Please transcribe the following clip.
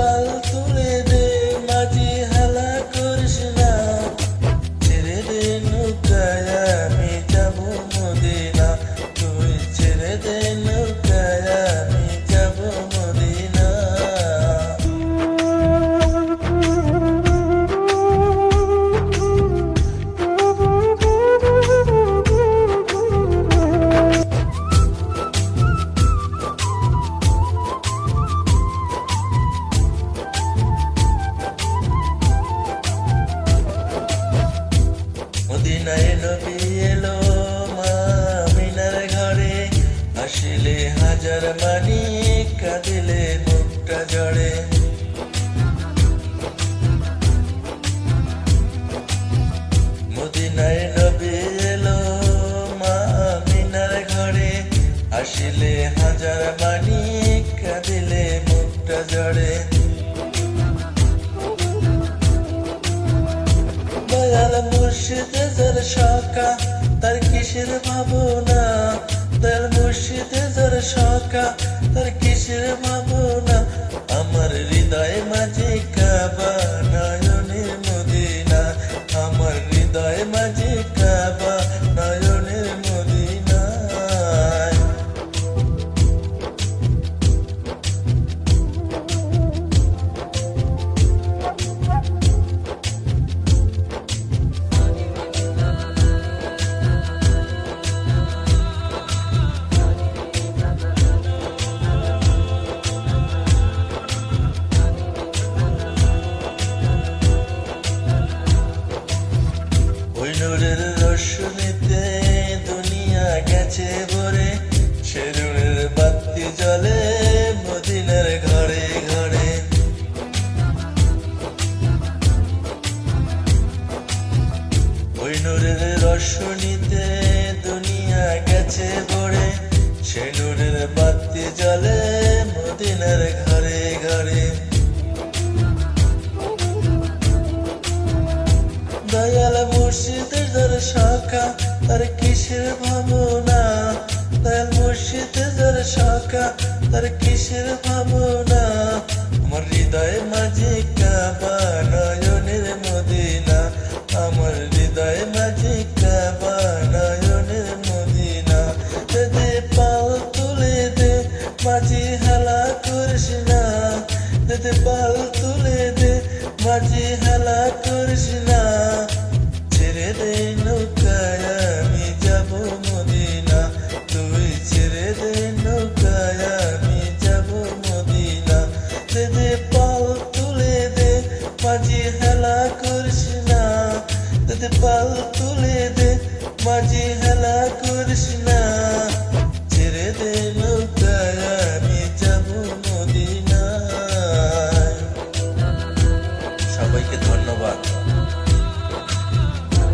পাল তুলে দে, মাঝি হেলা করিস না, ছেড়ে দে নৌকায় আমি যাব মদিনা, তুই ছেড়ে দে নৌকায় আমি যাব মদিনা। মদিনায় নবী এলো মা আমিনার ঘরে, আসিলে হাজার মানি কাঁদিলে মুখটা জড়ে। মদিনায় নবী এলো মা আমিনার ঘরে, আসিলে হাজার মানি কাঁদিলে মুখটা জড়ে। দয়াল মুর্শিদ যার সকা তার কিসের ভাবনা, দয়াল মুর্শিদ যার সকা তার কিসের ভাবনা, আমার হৃদয় মাঝে কাবা নয়নের মদিনা, আমার হৃদয় মাঝে কাবা নয়নের মদিনা। ওই নূরের রোশনীতে দুনিয়া গেছে ভরে, সে নূরের বাতি জ্বলে মদিনার ঘরে ঘরে। ওই নূরের রোশনীতে দুনিয়া গেছে ভরে, সে নূরের বাতি জ্বলে মদিনার ঘরে ঘরে। দয়াল মুর্শিদের যার সকা তার কিসের ভাবনা, দয়াল মুর্শিদের যার সকা তার কিসের ভাবনা, আমার হৃদয় মাঝে কাবা নয়নের মদিনা, আমার হৃদয় মাঝে কাবা নয়নের মদিনা। দে পাল তুলে দে, মাঝি হেলা করিস না, দে পাল তুলে দে, মাঝি হেলা করিস না, ছেড়ে দে নৌকায় আমি যাব মদিনা, তুই ছেড়ে দে নৌকায় আমি যাব মদিনা। দে পাল তুলে দে, মাঝি হেলা করিস না, দে পাল তুলে দে, মাঝি হেলা করিস না।